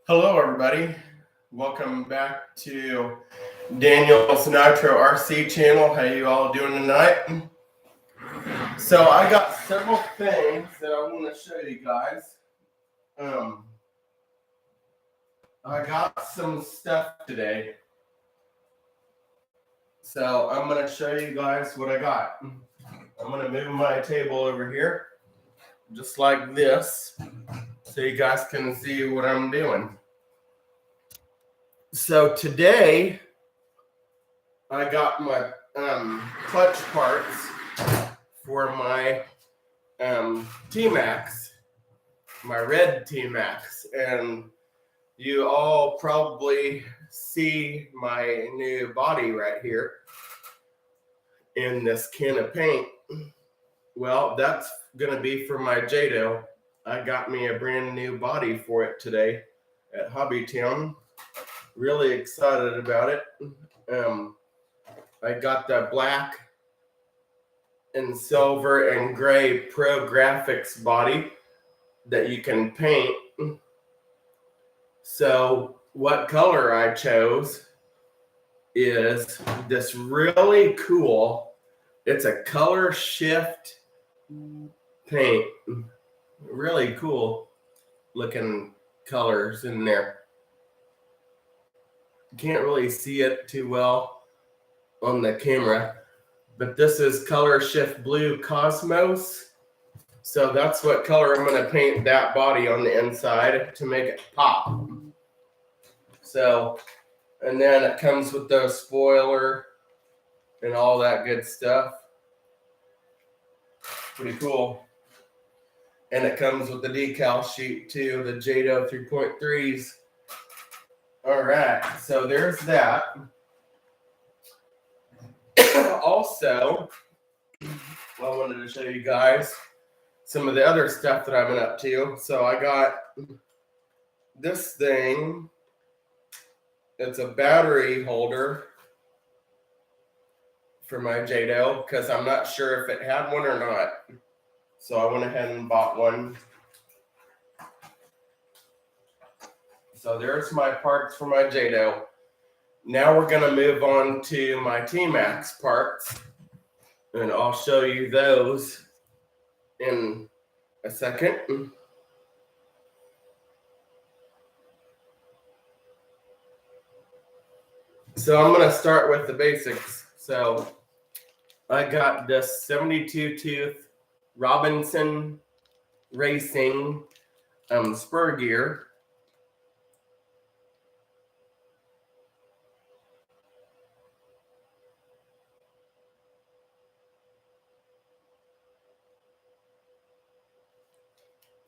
Hello, everybody. Welcome back to Daniel Sinatro RC channel. How you all doing tonight? So I got several things that I want to show you guys. I got some stuff today. So I'm going to show you guys what I got. I'm going to move my table over here, just like this, so you guys can see what I'm doing. So today, I got my clutch parts for my Tmaxx, my red Tmaxx, and you all probably see my new body right here in this can of paint. Well, that's gonna be for my Jado. I got me a brand new body for it today at Hobbytown. Really excited about it. I got the black and silver and gray Pro Graphics body that you can paint. So what color I chose is this really cool, it's a color shift paint. Really cool looking colors in there. You can't really see it too well on the camera, but this is color shift blue Cosmos. So that's what color I'm going to paint that body on the inside to make it pop. So, and then it comes with the spoiler and all that good stuff. Pretty cool. And it comes with the decal sheet too, the Jado 3.3s. All right, so there's that. Also, I wanted to show you guys some of the other stuff that I've been up to. So I got this thing. It's a battery holder for my Jado because I'm not sure if it had one or not. So I went ahead and bought one. So there's my parts for my Jado. Now we're going to move on to my Tmaxx parts, and I'll show you those in a second. So I'm going to start with the basics. So I got this 72 tooth Robinson Racing spur gear.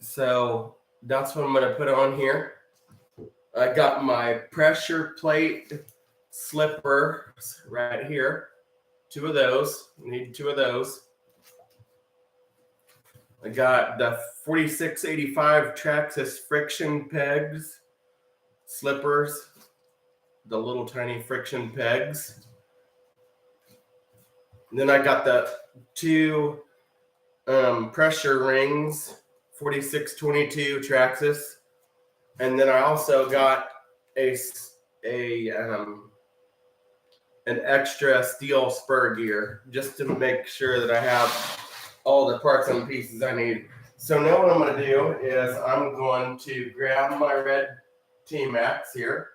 So that's what I'm going to put on here. I got my pressure plate slippers right here. Two of those. Need two of those. I got the 4685 Traxxas friction pegs, slippers, the little tiny friction pegs. And then I got the two pressure rings, 4622 Traxxas. And then I also got an extra steel spur gear just to make sure that I have all the parts and pieces I need. So now what I'm going to do is I'm going to grab my red Tmaxx here,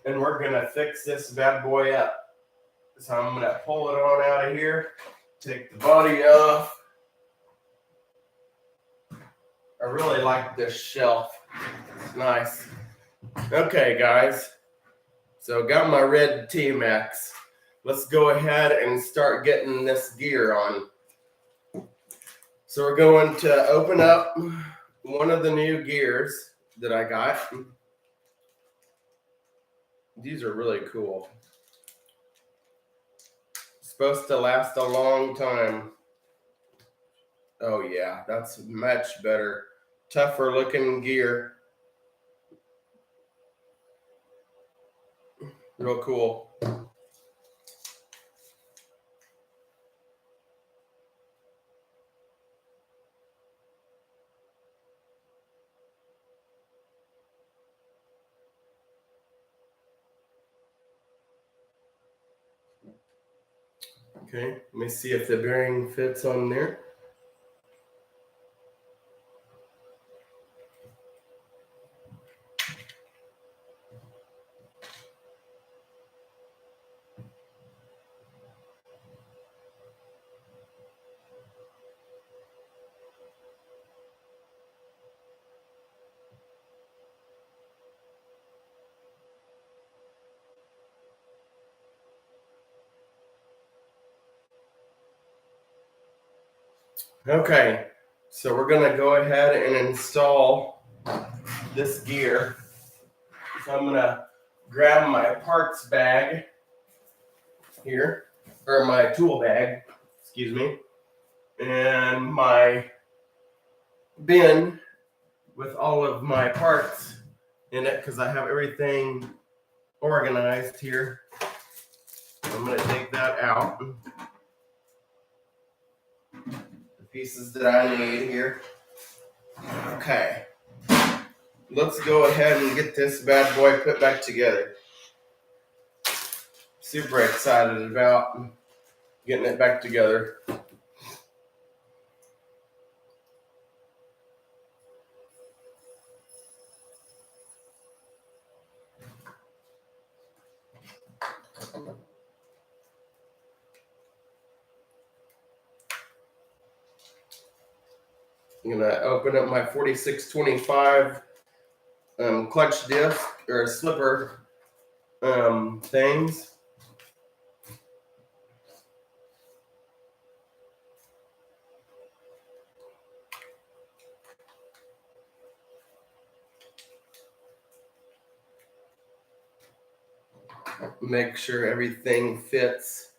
and we're going to fix this bad boy up. So I'm going to pull it on out of here, take the body off. I really like this shelf. It's nice. Okay, guys. So got my red Tmaxx. Let's go ahead and start getting this gear on. So we're going to open up one of the new gears that I got. These are really cool. Supposed to last a long time. Oh yeah, that's much better. Tougher looking gear. Real cool. Okay, let me see if the bearing fits on there. Okay, so we're gonna go ahead and install this gear. So I'm gonna grab my parts bag here, or my tool bag, excuse me, and my bin with all of my parts in it because I have everything organized here. I'm gonna take that out. The pieces that I need here. Okay. Let's go ahead and get this bad boy put back together. Super excited about getting it back together. I'm gonna open up my 4625 clutch disc or slipper things. Make sure everything fits.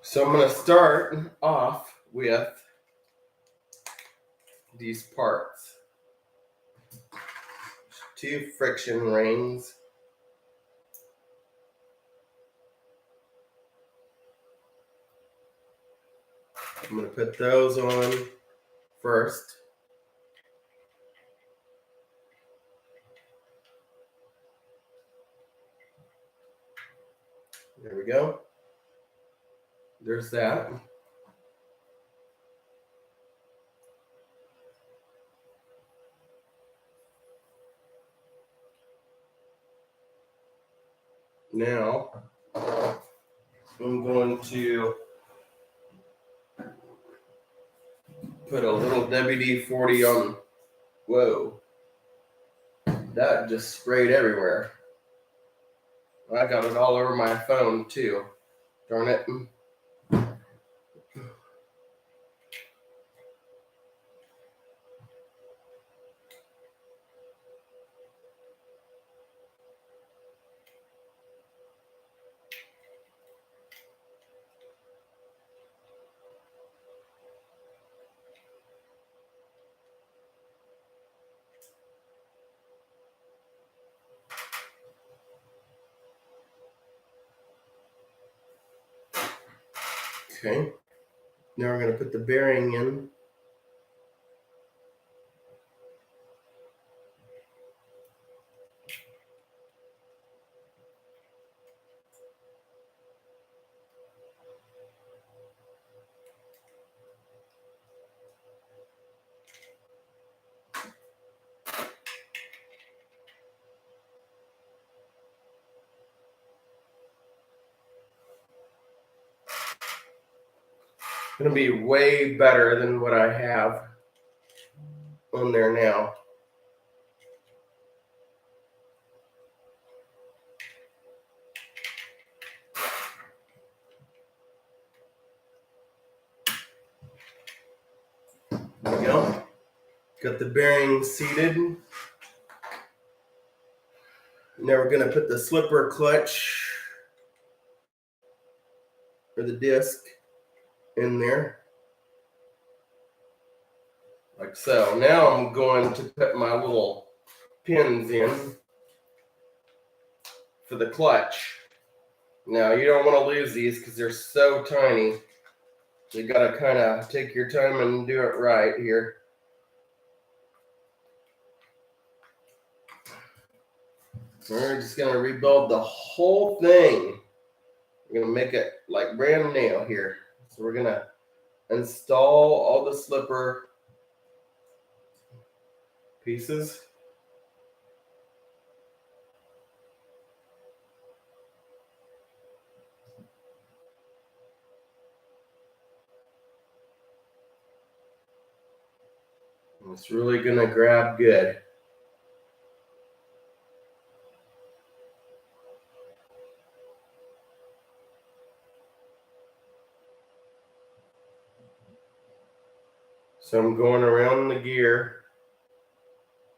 So I'm gonna start off with these parts. Two friction rings. I'm gonna put those on first. There we go. There's that. Now I'm going to put a little WD-40 on. Whoa, that just sprayed everywhere. I got it all over my phone too. Darn it. Okay. Now we're going to put the bearing in. Going to be way better than what I have on there now. go. Got the bearings seated. Now we're going to put the slipper clutch or the disc in there. Like so. Now I'm going to put my little pins in for the clutch. Now you don't want to lose these because they're so tiny. You got to kind of take your time and do it right here. We're just going to rebuild the whole thing. We're going to make it like brand new here. So we're going to install all the slipper pieces. And it's really going to grab good. So I'm going around the gear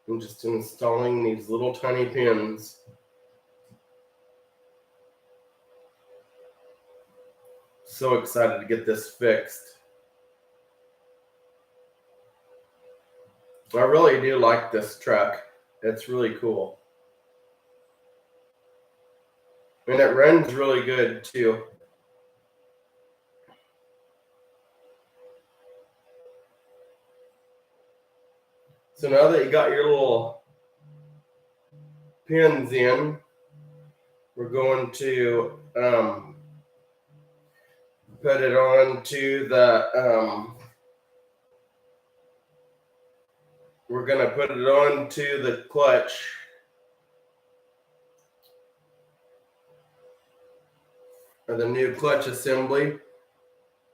and just installing these little tiny pins. So excited to get this fixed. I really do like this truck. It's really cool. And it runs really good too. So now that you got your little pins in, we're going to put it on to the we're going to put it on to the clutch. Or the new clutch assembly.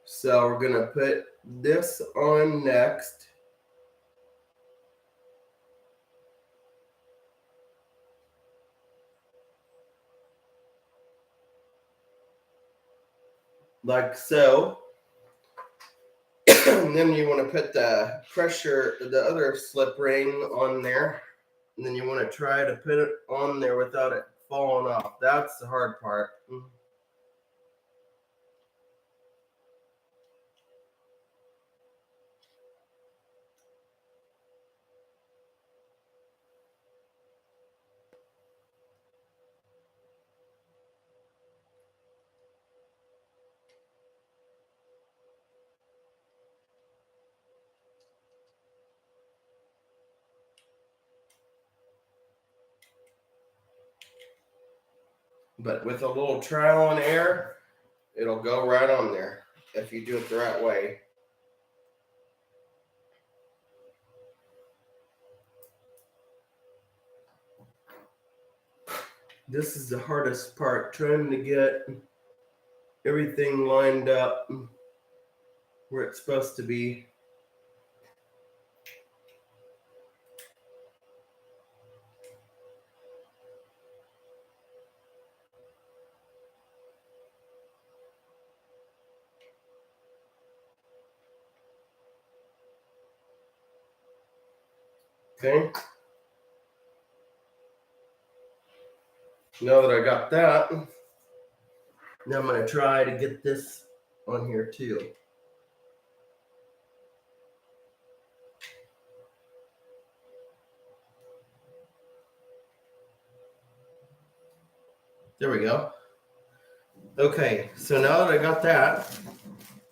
So we're going to put this on next. Like so. And then you want to put the other slip ring on there. And then you want to try to put it on there without it falling off. That's the hard part. But with a little trial and error, it'll go right on there if you do it the right way. This is the hardest part, trying to get everything lined up where it's supposed to be. Okay. Now that I got that, now I'm going to try to get this on here too. There we go. Okay, so now that I got that,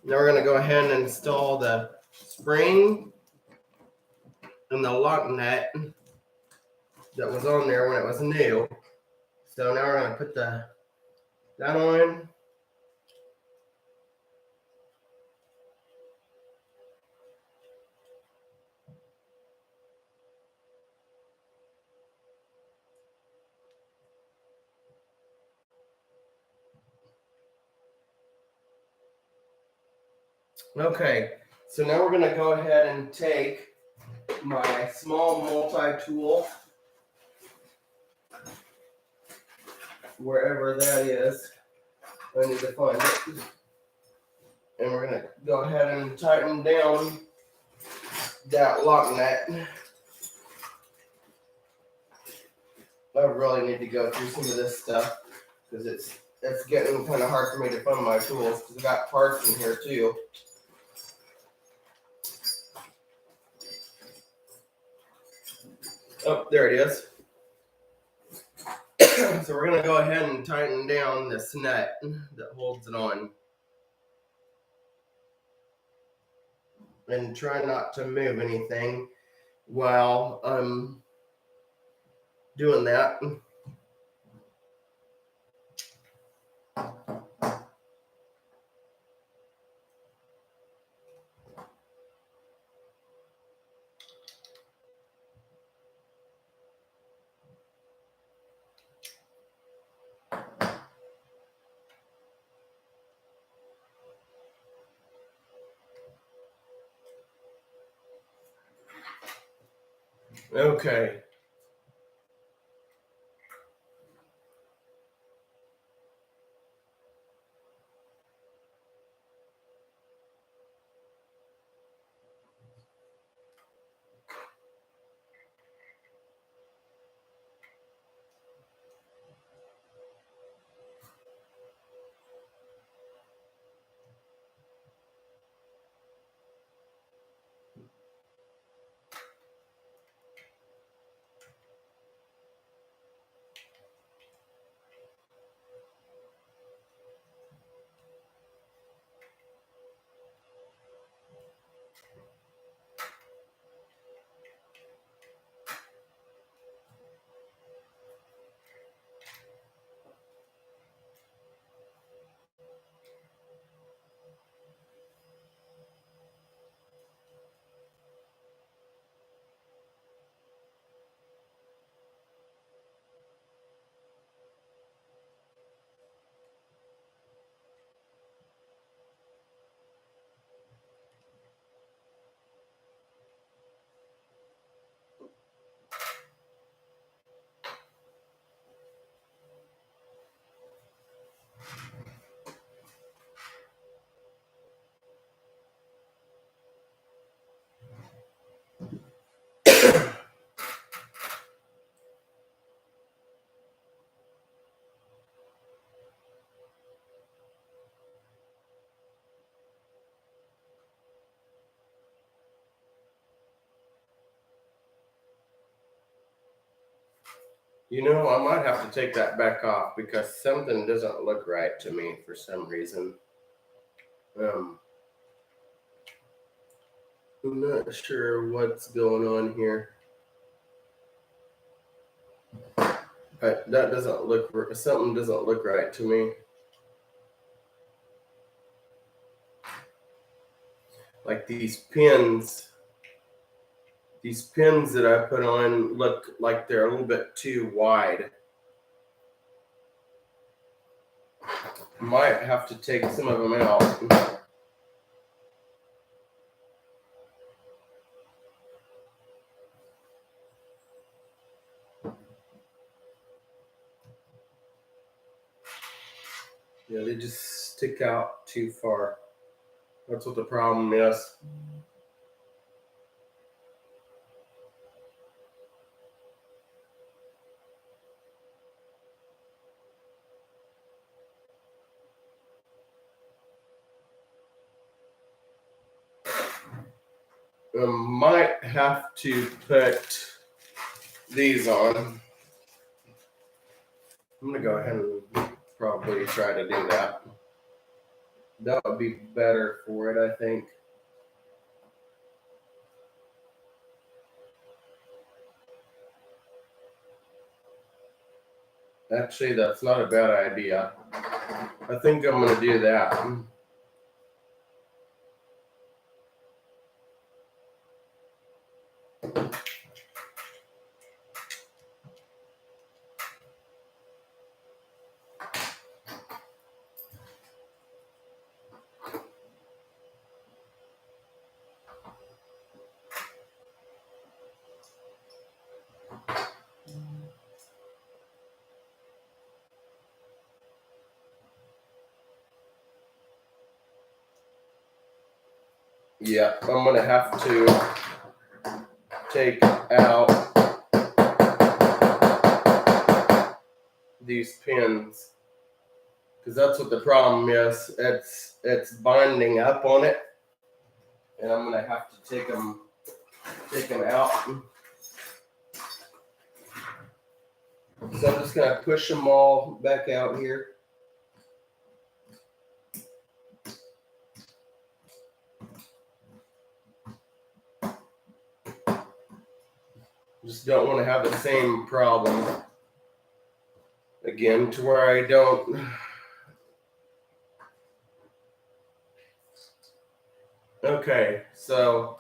now we're going to go ahead and install the spring and the lock nut that was on there when it was new. So now we're going to put that on. Okay, so now we're going to go ahead and take my small multi-tool, wherever that is. I need to find it. And we're going to go ahead and tighten down that lock nut. I really need to go through some of this stuff because it's getting kind of hard for me to find my tools because I got parts in here too. Oh, there it is. So we're going to go ahead and tighten down this nut that holds it on. And try not to move anything while I'm doing that. Okay. You know, I might have to take that back off because something doesn't look right to me for some reason. I'm not sure what's going on here. But that doesn't look, something doesn't look right to me. Like these pins that I put on look like they're a little bit too wide. Might have to take some of them out. Yeah, they just stick out too far. That's what the problem is. I might have to put these on. I'm gonna go ahead and probably try to do that. That would be better for it, I think. Actually, that's not a bad idea. I think I'm gonna do that. Yeah, I'm gonna have to take out these pins because that's what the problem is. It's binding up on it, and I'm gonna have to take them out. So I'm just gonna push them all back out here. Just don't want to have the same problem again to where I don't. Okay, so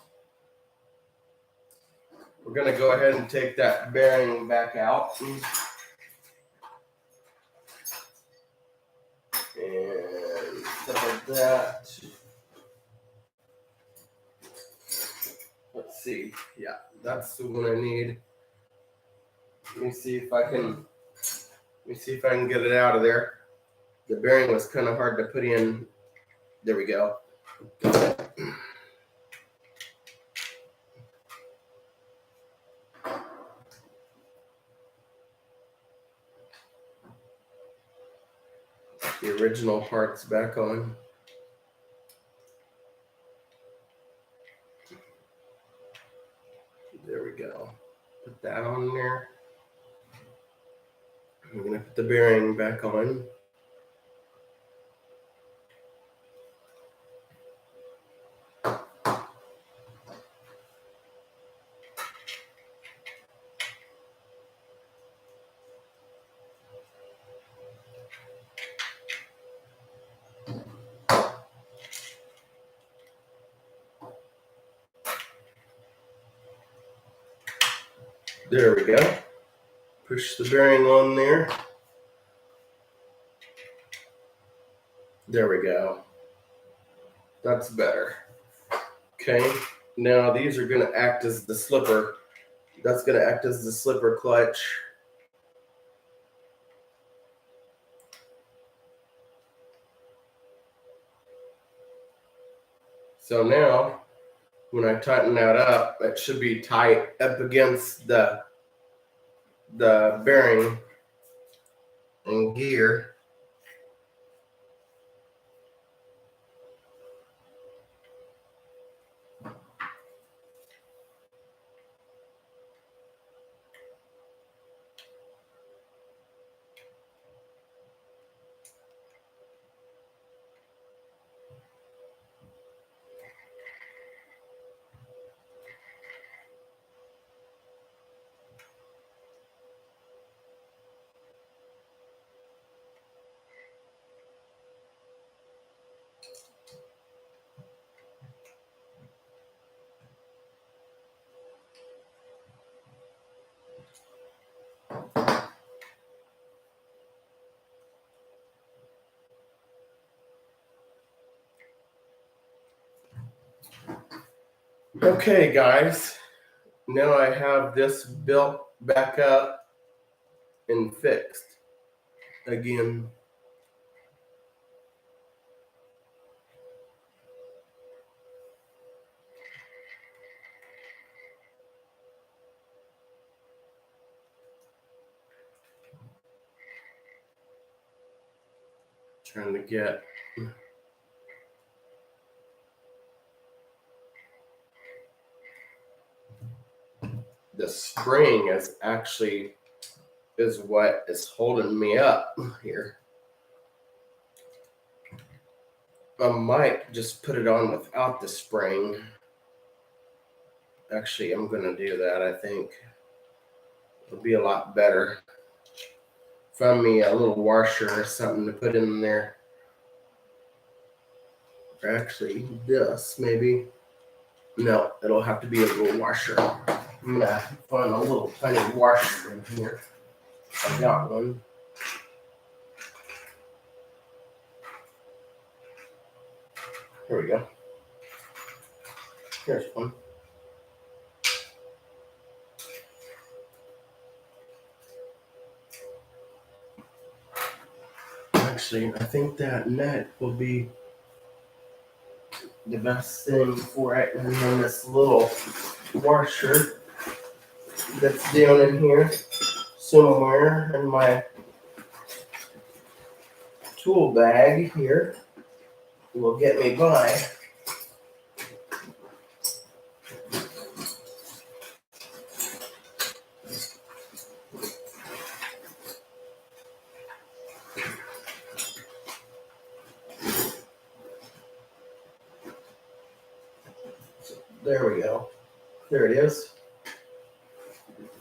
we're gonna go ahead and take that bearing back out. And stuff like that. Let's see. Yeah, that's the one I need. Let me see if I can get it out of there. The bearing was kind of hard to put in. There we go. Got it. The original part's back on. There we go. Put that on there. I'm going to put the bearing back on. There we go. Push the bearing on there. There we go. That's better. Okay. Now these are going to act as the slipper. That's going to act as the slipper clutch. So now, when I tighten that up, it should be tight up against the bearing and gear. Okay, guys, now I have this built back up and fixed again. Trying to get the spring is what is holding me up here. I might just put it on without the spring. Actually, I'm gonna do that. I think it'll be a lot better. Find me a little washer or something to put in there. Or actually, this maybe. No, it'll have to be a little washer. I'm gonna find a little tiny washer in here. I got one. Here we go. Here's one. Actually, I think that net will be the best thing for it. And then this little washer that's down in here somewhere in my tool bag here will get me by. There we go. There it is.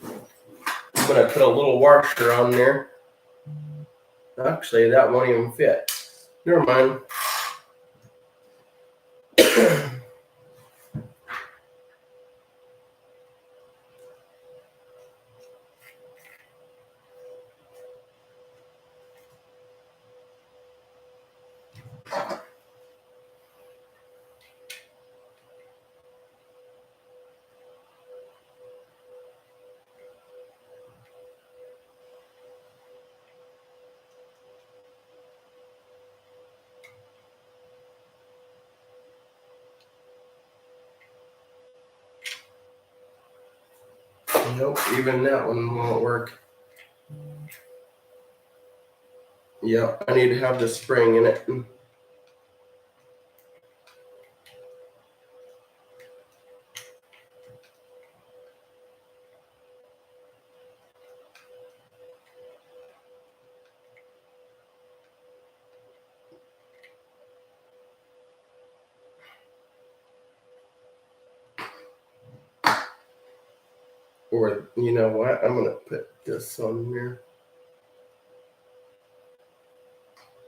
I'm going to put a little washer on there. Actually, that won't even fit. Never mind. Nope, even that one won't work. Yep, I need to have the spring in it. Or, you know what? I'm going to put this on there.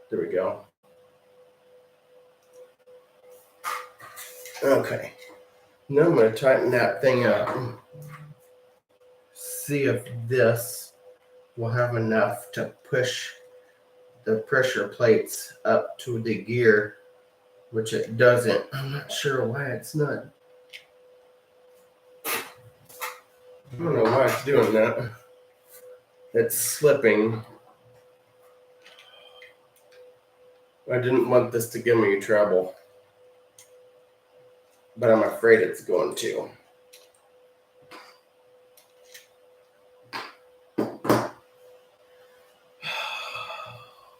There we go. Okay. Now I'm going to tighten that thing up. See if this will have enough to push the pressure plates up to the gear, which it doesn't. I'm not sure why it's not. I don't know why it's doing that. It's slipping. I didn't want this to give me trouble, but I'm afraid it's going to.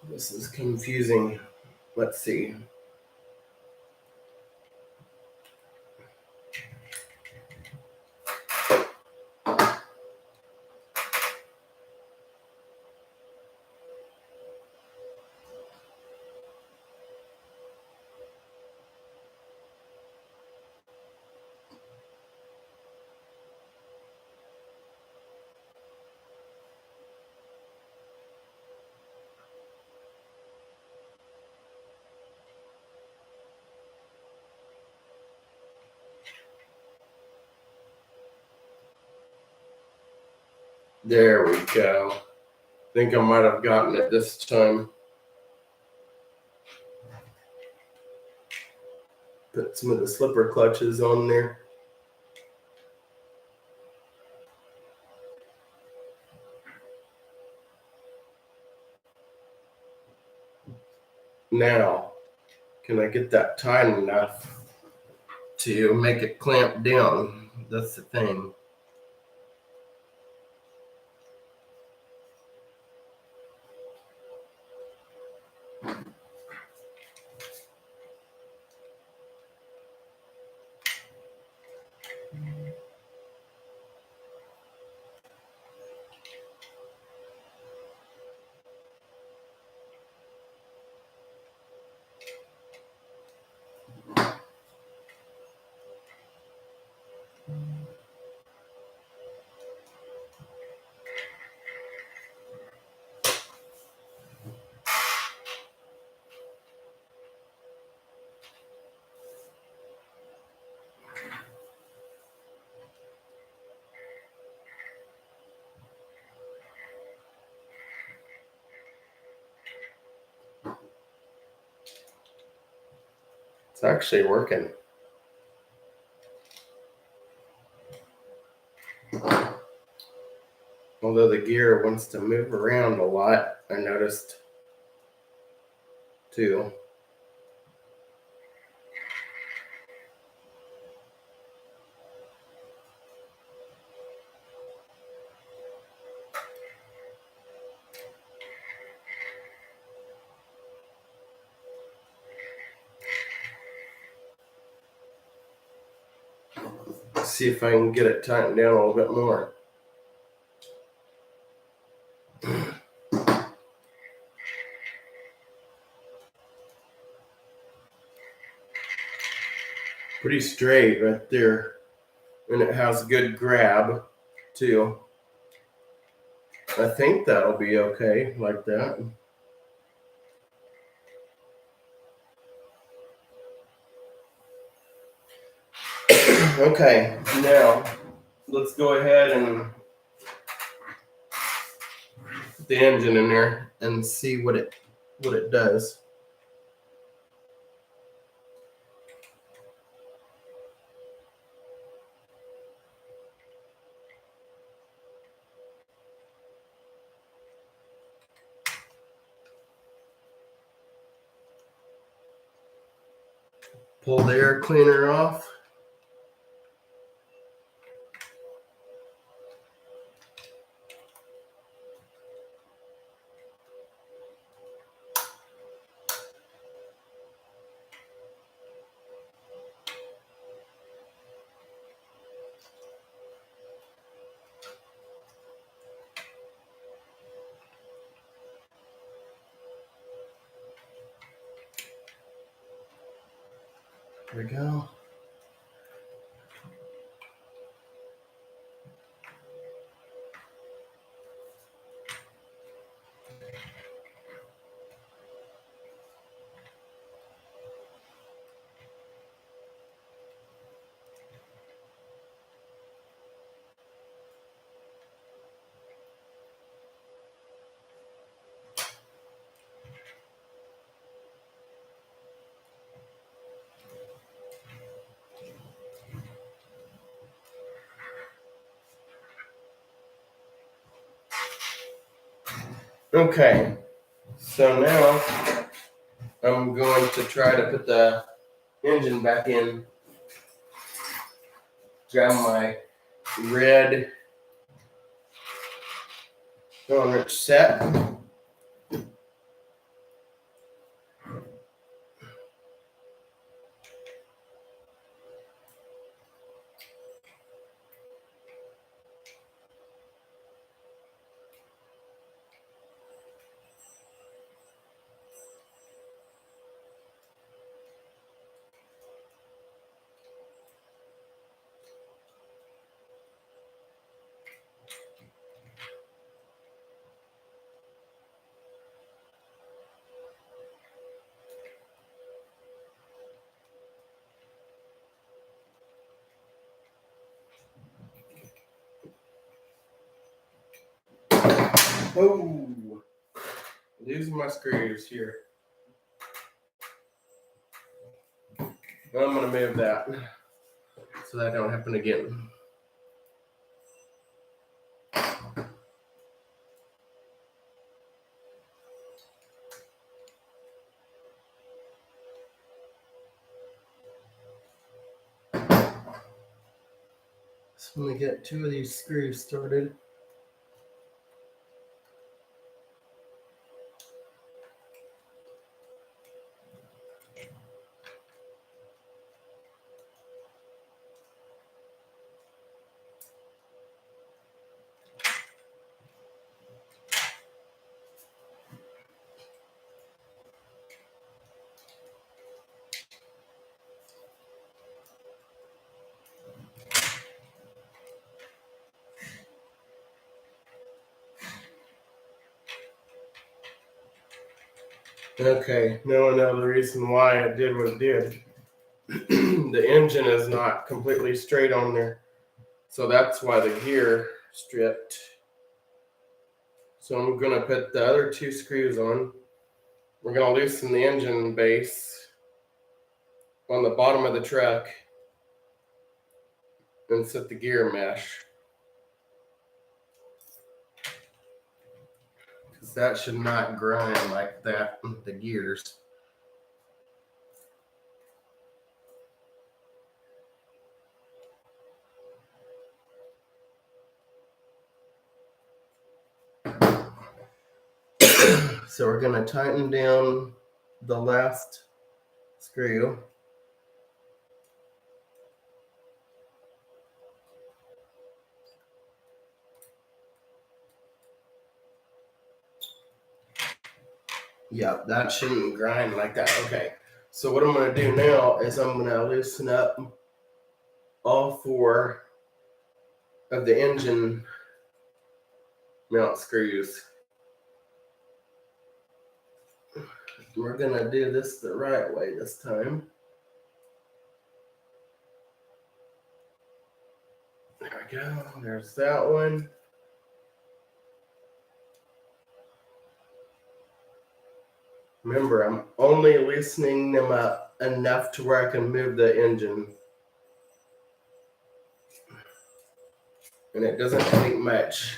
This is confusing. Let's see. There we go. I think I might have gotten it this time. Put some of the slipper clutches on there. Now, can I get that tight enough to make it clamp down? That's the thing. It's actually working. Although the gear wants to move around a lot, I noticed too. See if I can get it tightened down a little bit more. Pretty straight right there. And it has good grab too. I think that'll be okay like that. Okay, now let's go ahead and put the engine in there and see what it does. Pull the air cleaner off. There we go. Okay, so now I'm going to try to put the engine back in. Grab my red rich set. Oh, losing my screws here. I'm going to move that so that don't happen again. So I'm going to get 2 of these screws started. Okay, now I know the reason why it did what it did. The engine is not completely straight on there, so that's why the gear stripped. So I'm going to put the other 2 screws on. We're going to loosen the engine base on the bottom of the truck and set the gear mesh. Because that should not grind like that with the gears. So we're going to tighten down the last screw. Yep, that shouldn't grind like that. Okay, so what I'm going to do now is I'm going to loosen up all 4 of the engine mount screws. We're going to do this the right way this time. There we go. There's that one. Remember, I'm only loosening them up enough to where I can move the engine. And it doesn't take much.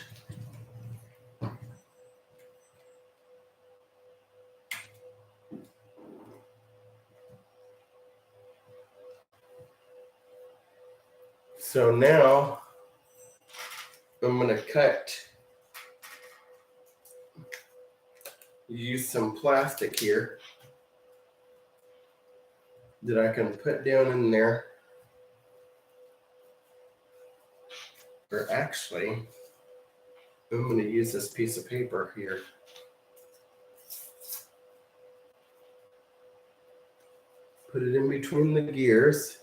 So now I'm going to use some plastic here that I can put down in there. Or actually, I'm going to use this piece of paper here. Put it in between the gears.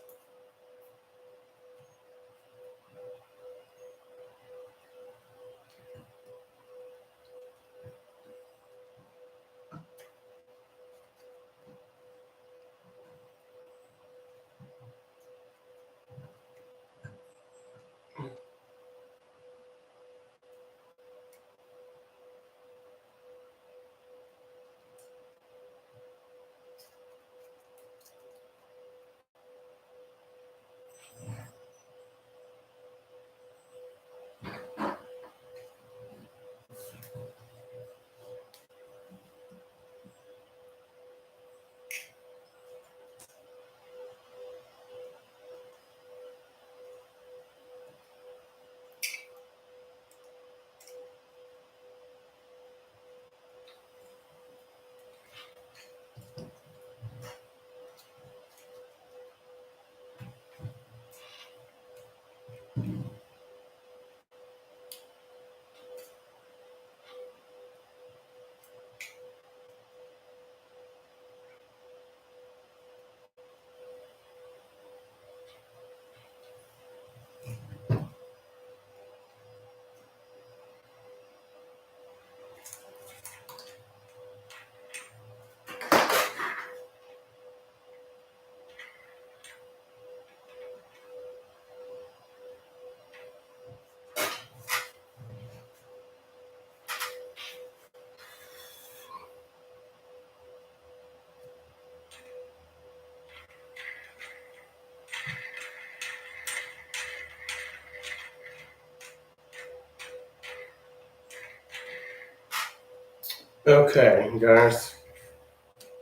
Okay, guys.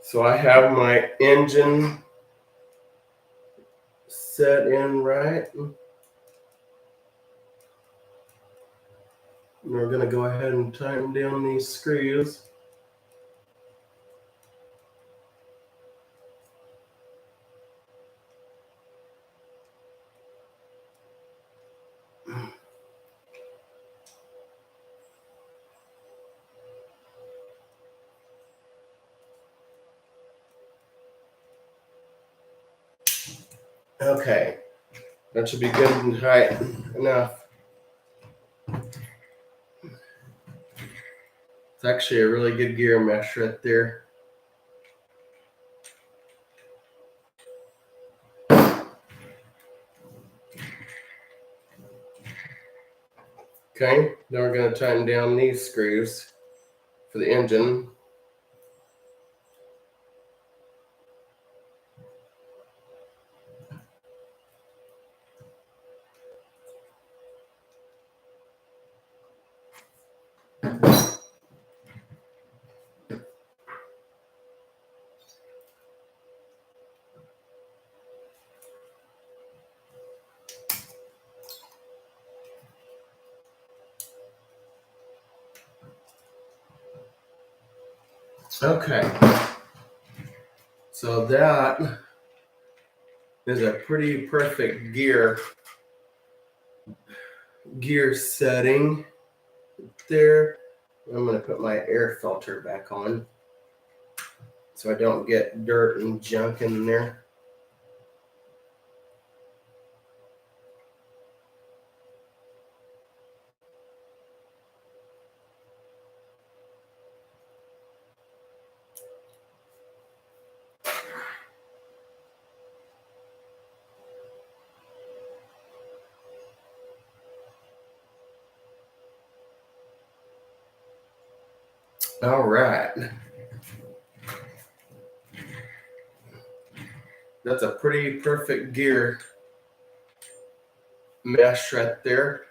So I have my engine set in right. We're going to go ahead and tighten down these screws. Okay, that should be good and tight enough. It's actually a really good gear mesh right there. Okay, then we're going to tighten down these screws for the engine. Okay, so that is a pretty perfect gear setting there. I'm going to put my air filter back on. so I don't get dirt and junk in there. All right. That's a pretty perfect gear mesh right there.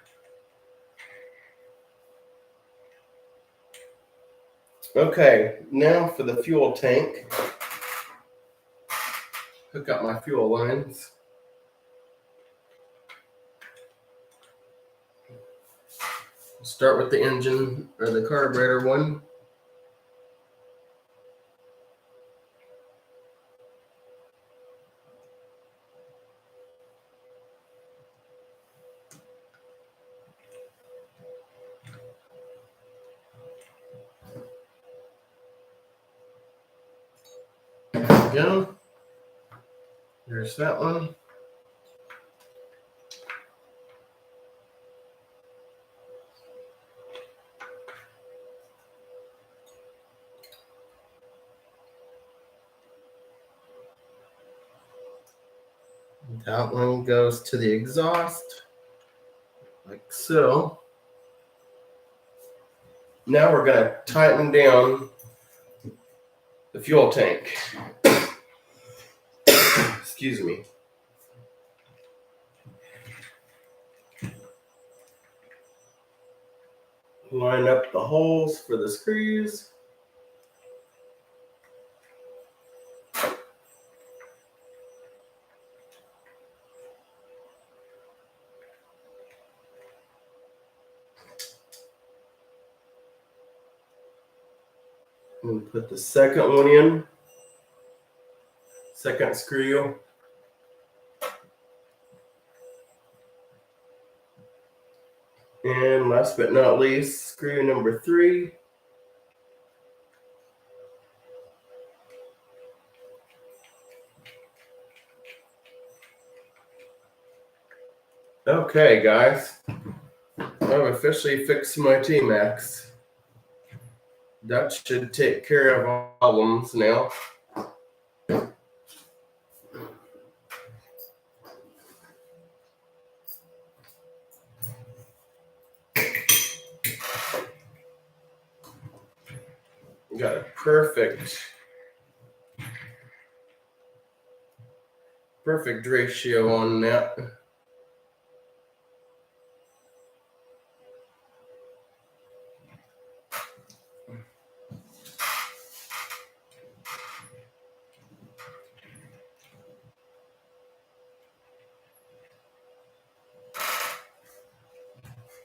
Okay, now for the fuel tank. Hook up my fuel lines. Start with the engine or the carburetor one. There we go. There's that one. That one goes to the exhaust, like so. Now we're going to tighten down the fuel tank. Excuse me. Line up the holes for the screws. And put the second one in. Second screw. And last but not least, screw number 3. Okay, guys. I've officially fixed my Tmaxx. That should take care of all problems now. Got a perfect ratio on that.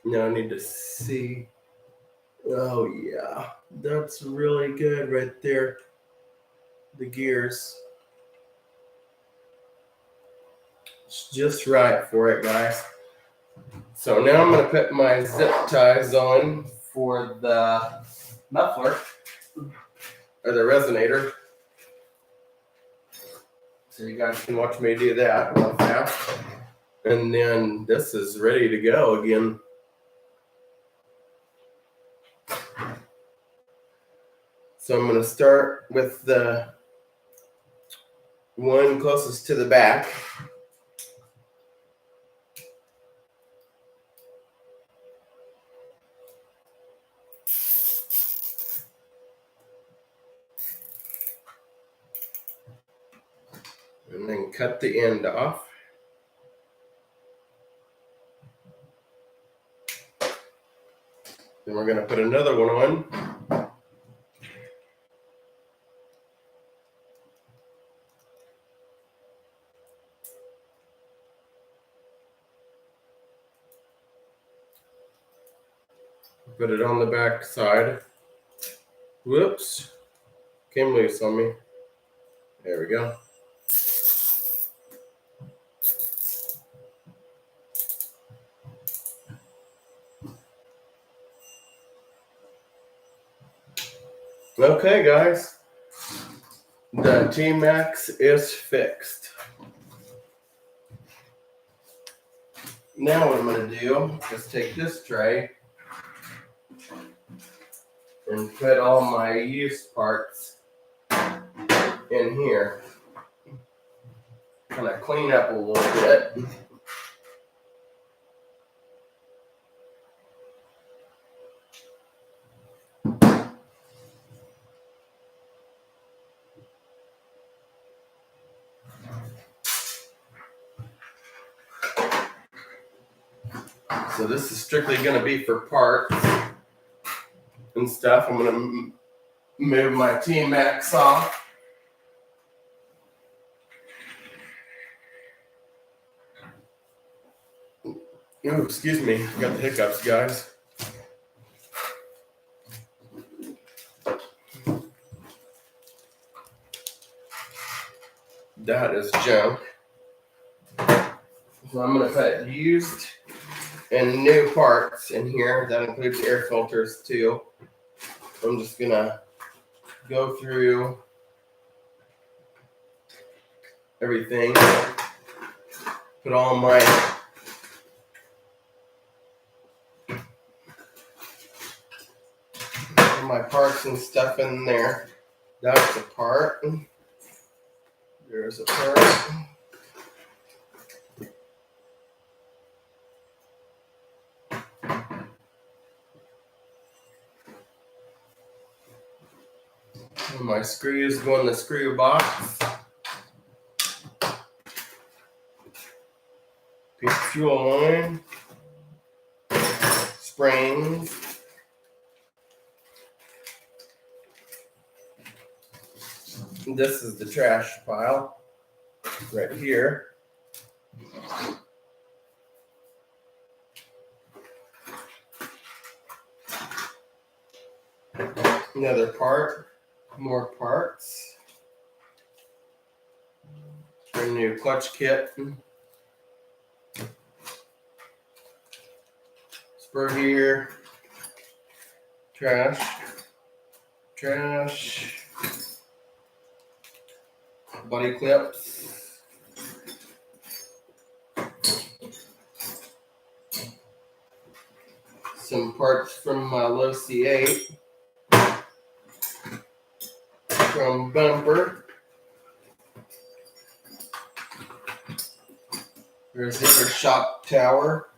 Now I need to see. Oh yeah, that's really good right there. The gears. It's just right for it, guys. So now I'm going to put my zip ties on for the muffler or the resonator. So you guys can watch me do that real fast. And then this is ready to go again. So I'm going to start with the one closest to the back. And then cut the end off. Then we're going to put another one on. Put it on the back side. Whoops. Came loose on me. There we go. Okay, guys. The Tmaxx is fixed. Now what I'm going to do is take this tray and put all my used parts in here. Kind of clean up a little bit. So this is strictly going to be for parts and stuff. I'm going to move my Tmaxx off. Oh, excuse me. I got the hiccups, guys. That is junk. So I'm going to put used and new parts in here. That includes air filters too. I'm just going to go through everything. Put all my parts and stuff in there. That's a part. There's a part. And my screws go in the screw box. Piece of fuel line. Springs. This is the trash pile right here. Another part, more parts. A new clutch kit. Spur gear. Trash. Body clips. Some parts from my low C8. From bumper. There's the other shock tower.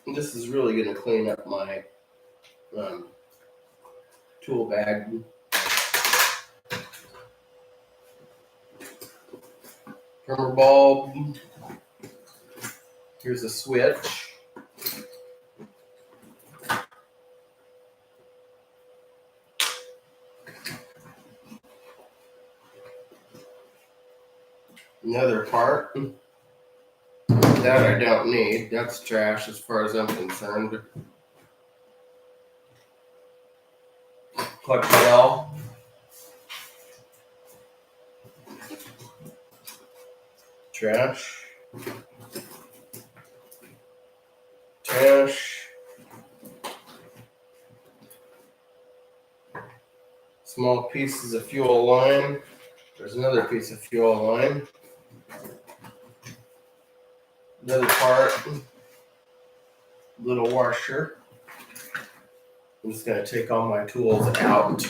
And this is really going to clean up my tool bag. Primer bulb. Here's a switch. Another part. That I don't need. That's trash as far as I'm concerned. Clutch bell. Trash. Small pieces of fuel line. There's another piece of fuel line. Another part. Little washer. I'm just going to take all my tools out.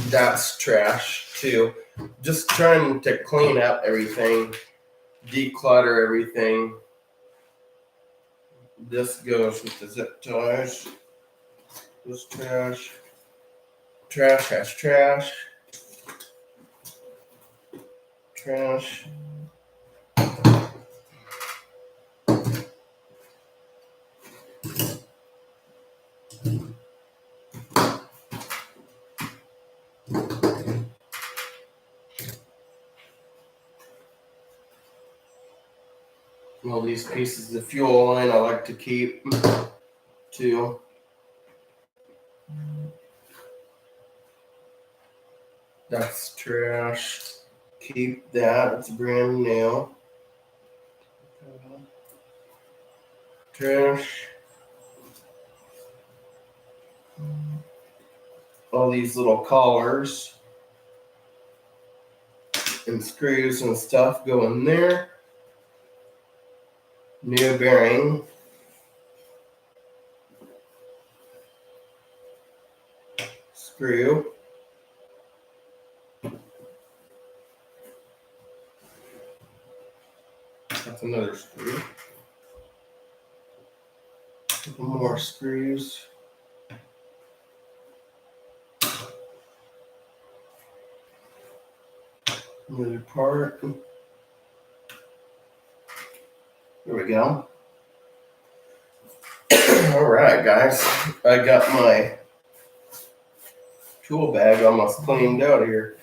That's trash too. Just trying to clean up everything, declutter everything. This goes with the zip ties. This trash. Trash has trash. Trash. All these pieces of fuel line I like to keep too. That's trash. Keep that. It's brand new. Trash. All these little collars and screws and stuff go in there. New bearing. Screw. That's another screw. More screws. Another part. There we go. All right, guys. I got my tool bag almost cleaned out here.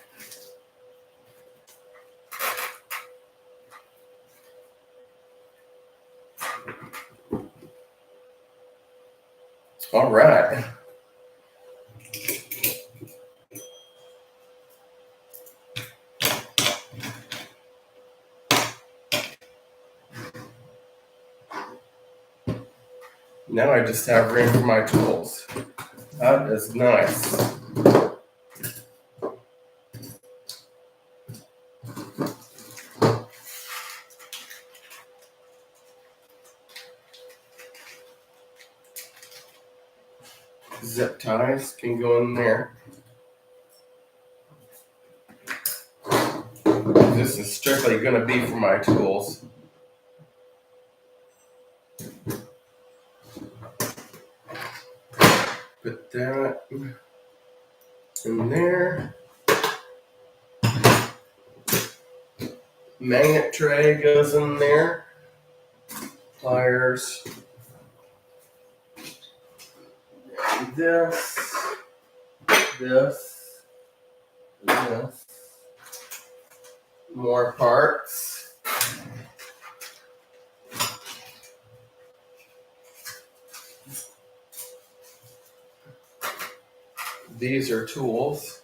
All right. Now I just have room for my tools. That is nice. Zip ties can go in there. This is strictly going to be for my tools. Put that in there. Magnet tray goes in there. Pliers. And this. More parts. These are tools.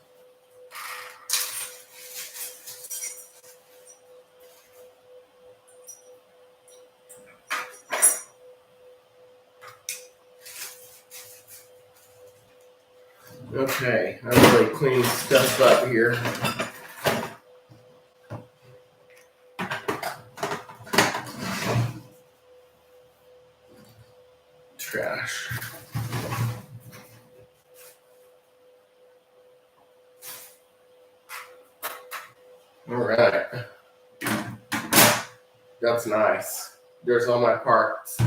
Okay, I really cleaned stuff up here. Trash. All right. That's nice. There's all my parts.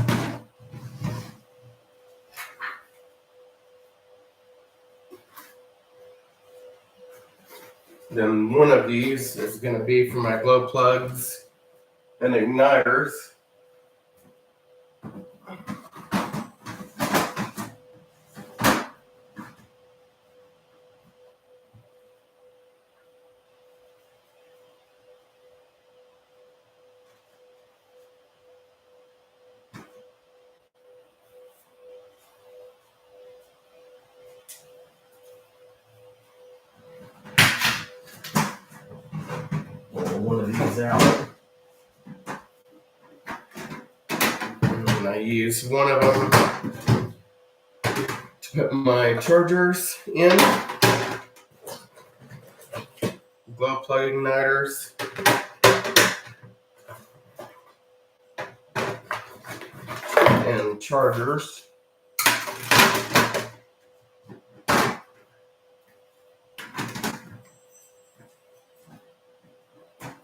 Then one of these is going to be for my glow plugs and igniters. One of these out. And I use one of them to put my chargers in. Glow plug igniters. And chargers.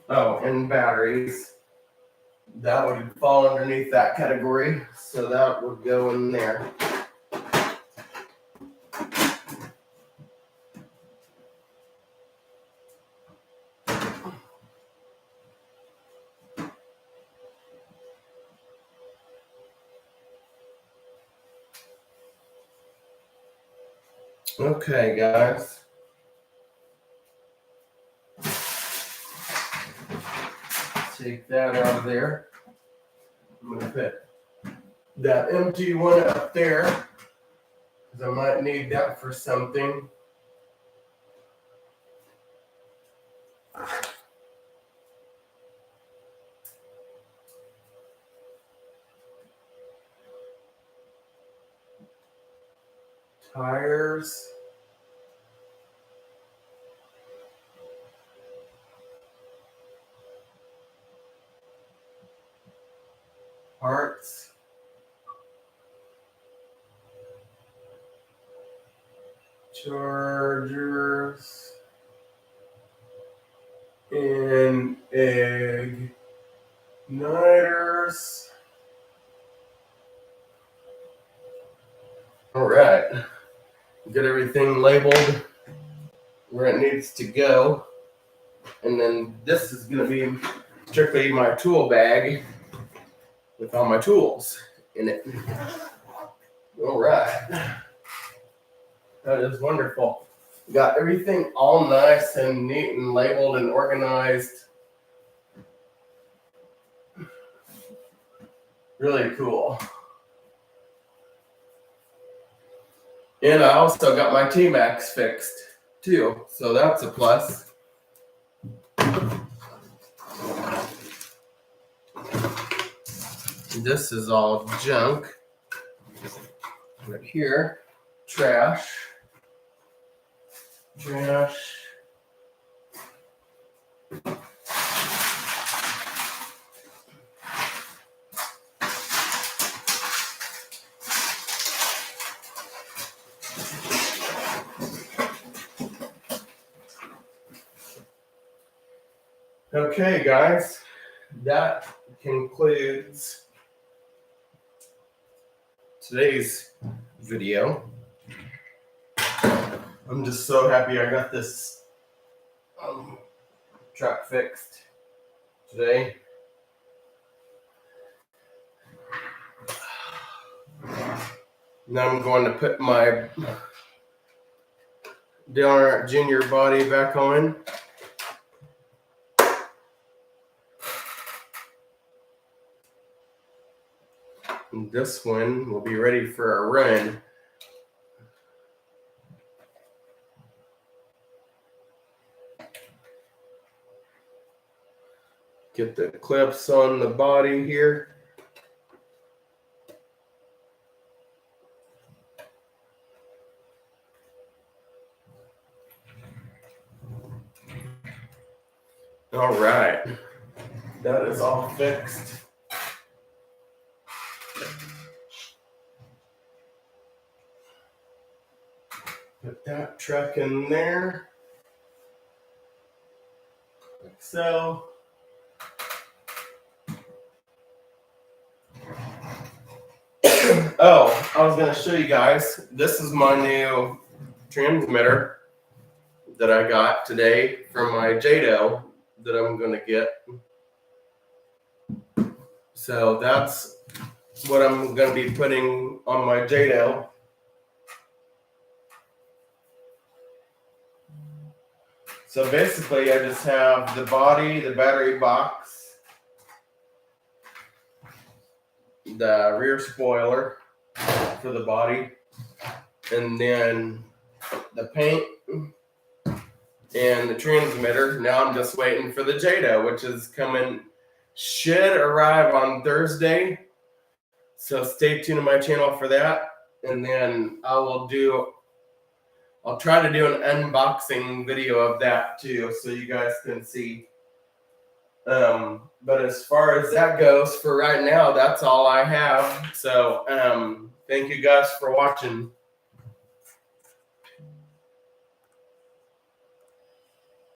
Oh, and batteries. That would fall underneath that category, so that would go in there. Okay, guys. Take that out of there. I'm going to put that empty one up there because I might need that for something. tires. Parts. Chargers. And igniters. All right. Get everything labeled where it needs to go. And then this is going to be strictly my tool bag with all my tools in it. All right. That is wonderful. Got everything all nice and neat and labeled and organized. Really cool. And I also got my Tmaxx fixed too, so that's a plus. This is all junk. Right here, trash. Okay, guys, that concludes today's video. I'm just so happy I got this truck fixed today. Now I'm going to put my Dale Junior body back on. And this one will be ready for a run. Get the clips on the body here. All right, that is all fixed. Put that truck in there, like so. Oh, I was going to show you guys. This is my new transmitter that I got today from my Jado that I'm going to get. So that's what I'm going to be putting on my Jado. So basically, I just have the body, the battery box, the rear spoiler for the body, and then the paint and the transmitter. Now I'm just waiting for the Jado, which is coming, should arrive on Thursday. So stay tuned to my channel for that. And then I'll try to do an unboxing video of that too, so you guys can see. But as far as that goes, for right now, that's all I have. So thank you guys for watching.